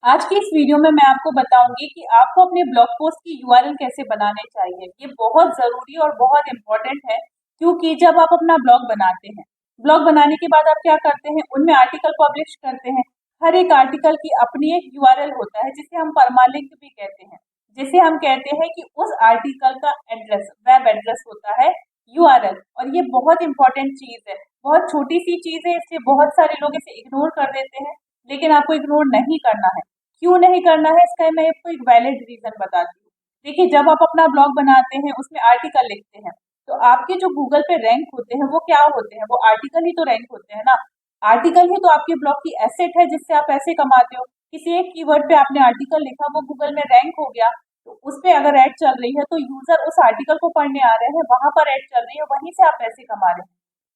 आज की इस वीडियो में मैं आपको बताऊंगी कि आपको अपने ब्लॉग पोस्ट की यूआरएल कैसे बनाने चाहिए। ये बहुत ज़रूरी और बहुत इम्पोर्टेंट है, क्योंकि जब आप अपना ब्लॉग बनाते हैं, ब्लॉग बनाने के बाद आप क्या करते हैं, उनमें आर्टिकल पब्लिश करते हैं। हर एक आर्टिकल की अपनी एक यूआरएल होता है, जिसे हम परमालिंक भी कहते हैं। जिसे हम कहते हैं कि उस आर्टिकल का एड्रेस, वेब एड्रेस होता है यूआरएल। और ये बहुत इंपॉर्टेंट चीज़ है, बहुत छोटी सी चीज़ है, इसलिए बहुत सारे लोग इसे इग्नोर कर देते हैं। लेकिन आपको इग्नोर नहीं करना है। क्यों नहीं करना है, इसका मैं आपको एक वैलिड रीजन बताती हूँ। देखिए, जब आप अपना ब्लॉग बनाते हैं, उसमें आर्टिकल लिखते हैं, तो आपके जो गूगल पे रैंक होते हैं वो क्या होते हैं, वो आर्टिकल ही तो रैंक होते हैं ना। आर्टिकल ही तो आपके ब्लॉग की एसेट है, जिससे आप पैसे कमाते हो। किसी एक कीवर्ड पे आपने आर्टिकल लिखा, वो गूगल में रैंक हो गया, तो उस पे अगर ऐड चल रही है तो यूजर उस आर्टिकल को पढ़ने आ रहे हैं, वहां पर ऐड चल रही है, वहीं से आप पैसे कमा रहे हैं।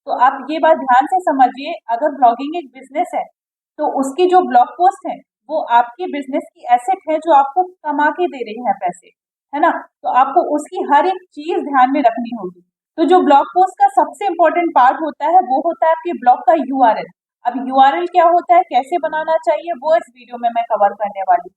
तो आप ये बात ध्यान से समझिए, अगर ब्लॉगिंग एक बिजनेस है, तो उसकी जो ब्लॉग पोस्ट है वो आपके बिजनेस की एसेट है, जो आपको कमा के दे रही है पैसे, है ना। तो आपको उसकी हर एक चीज ध्यान में रखनी होगी। तो जो ब्लॉग पोस्ट का सबसे इंपॉर्टेंट पार्ट होता है, वो होता है आपके ब्लॉग का यूआरएल। अब यूआरएल क्या होता है, कैसे बनाना चाहिए, वो इस वीडियो में मैं कवर करने वाली हूँ।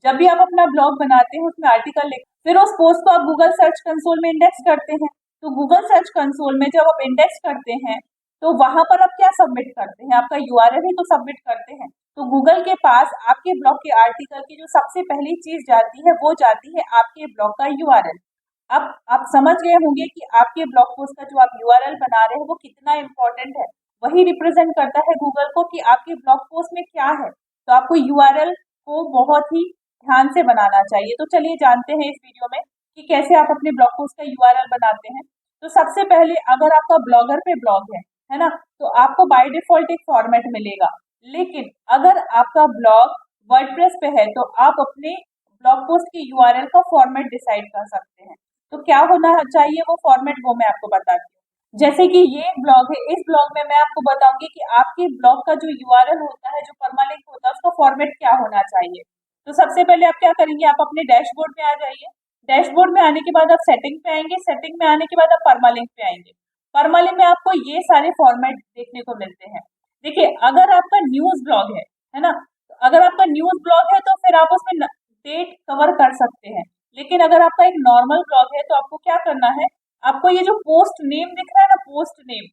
जब भी आप अपना ब्लॉग बनाते हैं, उसमें आर्टिकल लिख, फिर उस पोस्ट को आप गूगल सर्च कंसोल में इंडेक्स करते हैं। तो गूगल सर्च कंसोल में जब आप इंडेक्स करते हैं, तो वहां पर आप क्या सबमिट करते हैं, आपका यूआरएल ही तो सबमिट करते हैं। तो गूगल के पास आपके ब्लॉग के आर्टिकल की जो सबसे पहली चीज जाती है, वो जाती है आपके ब्लॉग का यूआरएल। अब आप समझ गए होंगे कि आपके ब्लॉग पोस्ट का जो आप यूआरएल बना रहे हैं वो कितना इंपॉर्टेंट है। वही रिप्रेजेंट करता है गूगल को कि आपके ब्लॉग पोस्ट में क्या है। तो आपको यूआरएल को बहुत ही ध्यान से बनाना चाहिए। तो चलिए जानते हैं इस वीडियो में कि कैसे आप अपने ब्लॉग पोस्ट का यूआरएल बनाते हैं। तो सबसे पहले, अगर आपका ब्लॉगर पे ब्लॉग है ना, तो आपको बाय डिफॉल्ट एक फॉर्मेट मिलेगा। लेकिन अगर आपका ब्लॉग वर्डप्रेस पे है, तो आप अपने ब्लॉग पोस्ट की यूआरएल का फॉर्मेट डिसाइड कर सकते हैं। तो क्या होना चाहिए वो फॉर्मेट, वो मैं आपको बताती हूँ। जैसे कि ये एक ब्लॉग है, इस ब्लॉग में मैं आपको बताऊंगी कि आपके ब्लॉग का जो यूआरएल होता है, जो परमालिंक होता है, उसका फॉर्मेट क्या होना चाहिए। तो सबसे पहले आप क्या करेंगे, आप अपने डैशबोर्ड में आ जाइए। डैशबोर्ड में आने के बाद आप सेटिंग पे आएंगे, सेटिंग में आने के बाद आप परमालिंक पे आएंगे। परमालिंक में आपको ये सारे फॉर्मेट देखने को मिलते हैं। देखिए, अगर आपका न्यूज ब्लॉग है ना, तो अगर आपका न्यूज ब्लॉग है तो फिर आप उसमें डेट कवर कर सकते हैं। लेकिन अगर आपका एक नॉर्मल ब्लॉग है, तो आपको क्या करना है, आपको ये जो पोस्ट नेम दिख रहा है ना, पोस्ट नेम,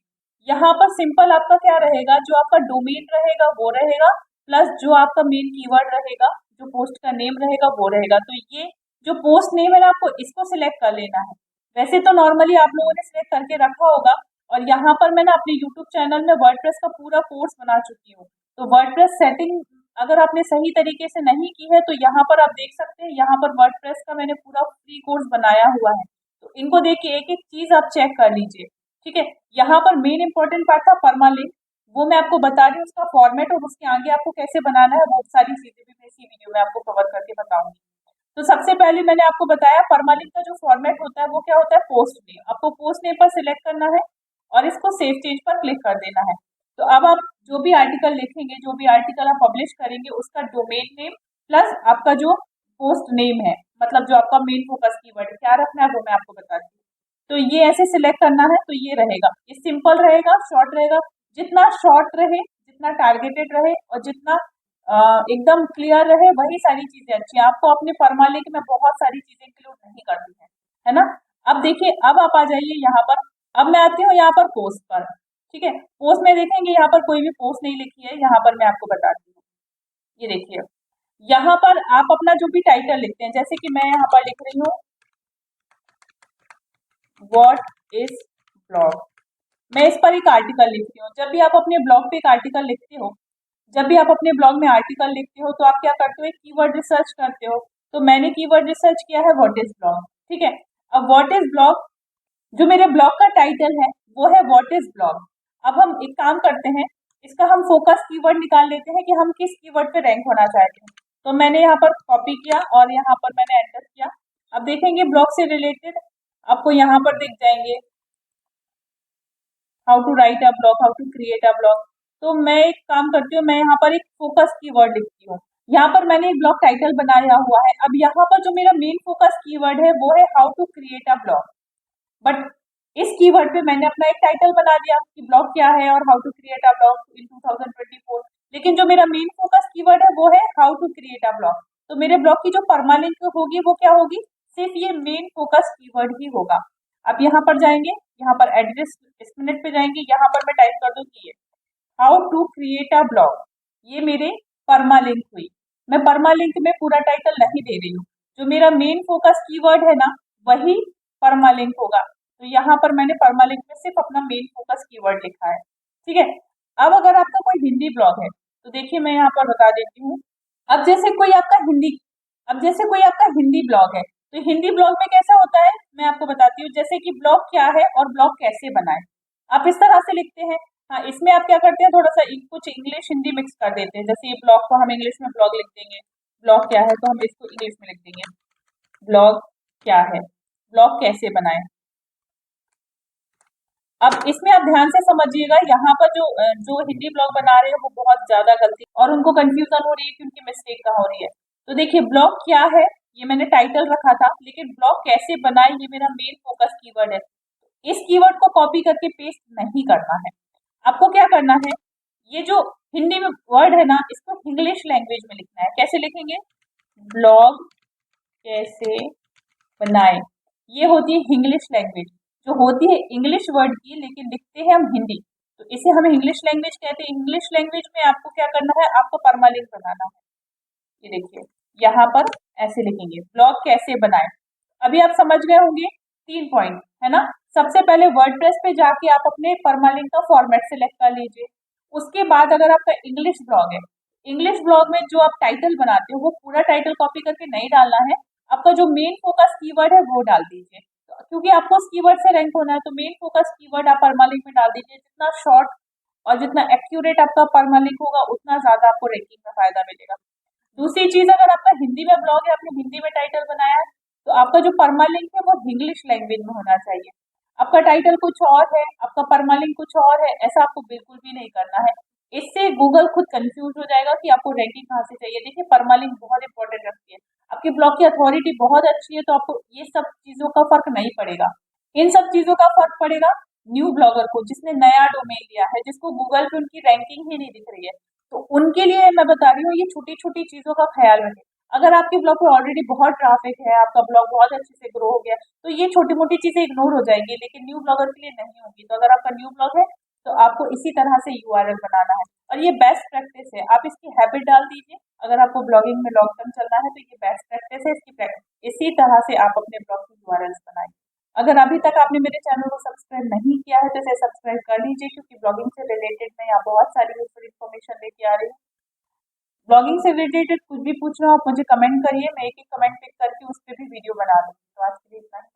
यहाँ पर सिंपल आपका क्या रहेगा, जो आपका डोमेन रहेगा वो रहेगा, प्लस जो आपका मेन कीवर्ड रहेगा, जो पोस्ट का नेम रहेगा वो रहेगा। तो ये जो पोस्ट नेम है ना, आपको इसको सिलेक्ट कर लेना है। वैसे तो नॉर्मली आप लोगों ने सिलेक्ट करके रखा होगा। और यहाँ पर मैं ना अपने यूट्यूब चैनल में वर्डप्रेस का पूरा कोर्स बना चुकी हूँ। तो वर्डप्रेस सेटिंग अगर आपने सही तरीके से नहीं की है, तो यहाँ पर आप देख सकते हैं, यहाँ पर वर्डप्रेस का मैंने पूरा फ्री कोर्स बनाया हुआ है। तो इनको देख के एक एक चीज आप चेक कर लीजिए। ठीक है, यहाँ पर मेन इंपॉर्टेंट पार्ट था परमालिंक, वो मैं आपको बता रही हूँ, उसका फॉर्मेट और उसके आगे आपको कैसे बनाना है, वो सारी चीजें भी मैं इसी वीडियो में आपको कवर करके बताऊंगी। तो सबसे पहले मैंने आपको बताया, परमालिंक का जो फॉर्मेट होता है वो क्या होता है, पोस्ट नेम। आपको पोस्ट नेम पर सिलेक्ट करना है और इसको सेव चेंज पर क्लिक कर देना है। तो अब आप जो भी आर्टिकल लिखेंगे, जो भी आर्टिकल आप पब्लिश करेंगे, उसका डोमेन नेम प्लस आपका जो पोस्ट नेम है, मतलब जो आपका मेन फोकस कीवर्ड क्या रखना है, वो मैं आपको बताती हूँ। तो ये ऐसे सिलेक्ट करना है, तो ये रहेगा, ये सिंपल रहेगा, शॉर्ट रहेगा। जितना शॉर्ट रहे, जितना टारगेटेड रहे और जितना एकदम क्लियर रहे, वही सारी चीजें अच्छी हैं। आपको अपने परमालिंक में बहुत सारी चीजें इंक्लूड नहीं करनी है ना। अब देखिए, अब आप आ जाइए यहाँ पर। अब मैं आती हूँ यहाँ पर पोस्ट पर। ठीक है, पोस्ट में देखेंगे यहाँ पर कोई भी पोस्ट नहीं लिखी है, यहाँ पर मैं आपको बताती हूँ। ये देखिए, यहाँ पर आप अपना जो भी टाइटल लिखते हैं, जैसे कि मैं यहाँ पर लिख रही हूँ व्हाट इज ब्लॉग। मैं इस पर एक आर्टिकल लिखती हूँ। जब भी आप अपने ब्लॉग पे एक आर्टिकल लिखते हो, जब भी आप अपने ब्लॉग में आर्टिकल लिखते हो, तो आप क्या करते हो, एक कीवर्ड रिसर्च करते हो। तो मैंने कीवर्ड रिसर्च किया है व्हाट इज ब्लॉग। ठीक है, अब व्हाट इज ब्लॉग, जो मेरे ब्लॉग का टाइटल है वो है व्हाट इज ब्लॉग। अब हम एक काम करते हैं, इसका हम फोकस कीवर्ड निकाल लेते हैं कि हम किस कीवर्ड पे रैंक होना चाहते हैं। तो मैंने यहाँ पर कॉपी किया और यहाँ पर मैंने एंटर किया। अब देखेंगे ब्लॉग से रिलेटेड आपको यहाँ पर दिख जाएंगे, how to write a blog, how to create a blog. तो मैं एक काम करती हूँ, मैं यहाँ पर एक फोकस कीवर्ड लिखती हूँ। यहाँ पर मैंने एक ब्लॉग टाइटल बनाया हुआ है। अब यहाँ पर जो मेरा मेन फोकस कीवर्ड है वो है how to create a blog. But इस कीवर्ड पे मैंने अपना एक टाइटल बना दिया कि ब्लॉग क्या है और how to create a blog in 2024। लेकिन जो मेरा मेन फोकस कीवर्ड है वो है how to create a blog. तो मेरे ब्लॉग की जो परमालिंक होगी वो क्या होगी, सिर्फ ये मेन फोकस कीवर्ड ही होगा। अब यहाँ पर जाएंगे, यहाँ पर एड्रेस इस मिनट पे जाएंगे, यहाँ पर मैं टाइप कर दूंगी ये how to create a blog, ये मेरे परमालिंक हुई। मैं परमालिंक में पूरा टाइटल नहीं दे रही हूँ, जो मेरा मेन फोकस कीवर्ड है ना वही परमालिंक होगा। तो यहाँ पर मैंने परमालिंक में सिर्फ अपना मेन फोकस कीवर्ड लिखा है, ठीक है। अब अगर आपका कोई हिंदी ब्लॉग है तो देखिए मैं यहाँ पर बता देती हूँ। अब जैसे कोई आपका हिंदी अब जैसे कोई आपका हिंदी ब्लॉग है, तो हिंदी ब्लॉग में कैसा होता है मैं आपको बताती हूँ, जैसे कि ब्लॉग क्या है और ब्लॉग कैसे बनाए। आप इस तरह से लिखते हैं। हाँ, इसमें आप क्या करते हैं, थोड़ा सा कुछ इंग्लिश हिंदी मिक्स कर देते हैं। जैसे ये ब्लॉग को हम इंग्लिश में ब्लॉग लिख देंगे, ब्लॉग क्या है तो हम इसको इंग्लिश में लिख देंगे, ब्लॉग क्या है, ब्लॉग कैसे बनाए। अब इसमें आप ध्यान से समझिएगा, यहाँ पर जो जो हिंदी ब्लॉग बना रहे हैं वो बहुत ज्यादा गलती और उनको कंफ्यूजन हो रही है कि उनकी मिस्टेक कहाँ हो रही है। तो देखिए ब्लॉग क्या है ये मैंने टाइटल रखा था, लेकिन ब्लॉग कैसे बनाए ये मेरा मेन फोकस कीवर्ड है। इस कीवर्ड को कॉपी करके पेस्ट नहीं करना है। आपको क्या करना है, ये जो हिंदी में वर्ड है ना इसको इंग्लिश लैंग्वेज में लिखना है। कैसे लिखेंगे, ब्लॉग कैसे बनाए, ये होती है इंग्लिश लैंग्वेज, जो होती है इंग्लिश वर्ड की लेकिन लिखते हैं हम हिंदी, तो इसे हम इंग्लिश लैंग्वेज कहते हैं। इंग्लिश लैंग्वेज में आपको क्या करना है, आपको परमालिंक बनाना है। ये देखिए यहाँ पर ऐसे लिखेंगे ब्लॉग कैसे बनाए। अभी आप समझ गए होंगे 3 पॉइंट, है ना। सबसे पहले वर्डप्रेस पे जाके आप अपने परमालिंक का फॉर्मेट सेलेक्ट कर लीजिए। उसके बाद अगर आपका इंग्लिश ब्लॉग है, इंग्लिश ब्लॉग में जो आप टाइटल बनाते हो वो पूरा टाइटल कॉपी करके नहीं डालना है, आपका जो मेन फोकस कीवर्ड है वो डाल दीजिए। क्योंकि आपको उस कीवर्ड से रैंक होना है, तो मेन फोकस कीवर्ड आप परमालिंक में डाल दीजिए। जितना शॉर्ट और जितना एक्यूरेट आपका परमालिंक होगा उतना ज्यादा आपको रैंकिंग में फायदा मिलेगा। दूसरी चीज, अगर आपका हिंदी में ब्लॉग है, आपने हिंदी में टाइटल बनाया है, तो आपका जो परमालिंक है वो इंग्लिश लैंग्वेज में होना चाहिए। आपका टाइटल कुछ और है, आपका परमालिंक कुछ और है, ऐसा आपको बिल्कुल भी नहीं करना है। इससे गूगल खुद कंफ्यूज हो जाएगा कि आपको रैंकिंग कहाँ से चाहिए। देखिए परमालिंक बहुत इंपॉर्टेंट रखती है। आपके ब्लॉग की अथॉरिटी बहुत अच्छी है तो आपको ये सब चीजों का फर्क नहीं पड़ेगा। इन सब चीजों का फर्क पड़ेगा न्यू ब्लॉगर को, जिसने नया डोमेन लिया है, जिसको गूगल पे उनकी रैंकिंग ही नहीं दिख रही है। तो उनके लिए मैं बता रही हूँ ये छोटी छोटी चीजों का ख्याल रखें। अगर आपके ब्लॉग पे ऑलरेडी बहुत ट्रैफिक है, आपका ब्लॉग बहुत अच्छे से ग्रो हो गया, तो ये छोटी मोटी चीजें इग्नोर हो जाएंगी, लेकिन न्यू ब्लॉगर के लिए नहीं होगी। तो अगर आपका न्यू ब्लॉग है तो आपको इसी तरह से यूआरएल बनाना है, और ये बेस्ट प्रैक्टिस है, आप इसकी हैबिट डाल दीजिए। अगर आपको ब्लॉगिंग में लॉन्ग टर्म चलना है तो ये बेस्ट प्रैक्टिस है, इसकी प्रैक्टिस इसी तरह से आप अपने ब्लॉग की यूआरएल्स बनाइए। अगर अभी तक आपने मेरे चैनल को सब्सक्राइब नहीं किया है तो इसे सब्सक्राइब कर लीजिए, क्योंकि ब्लॉगिंग से रिलेटेड मैं यहाँ बहुत सारी यूजफुल इन्फॉर्मेशन लेके आ रही हूँ। ब्लॉगिंग से रिलेटेड कुछ भी पूछना हो आप मुझे कमेंट करिए, मैं एक एक कमेंट पिक करके उस पर भी वीडियो बना दूँगी। तो आज के लिए इतना ही।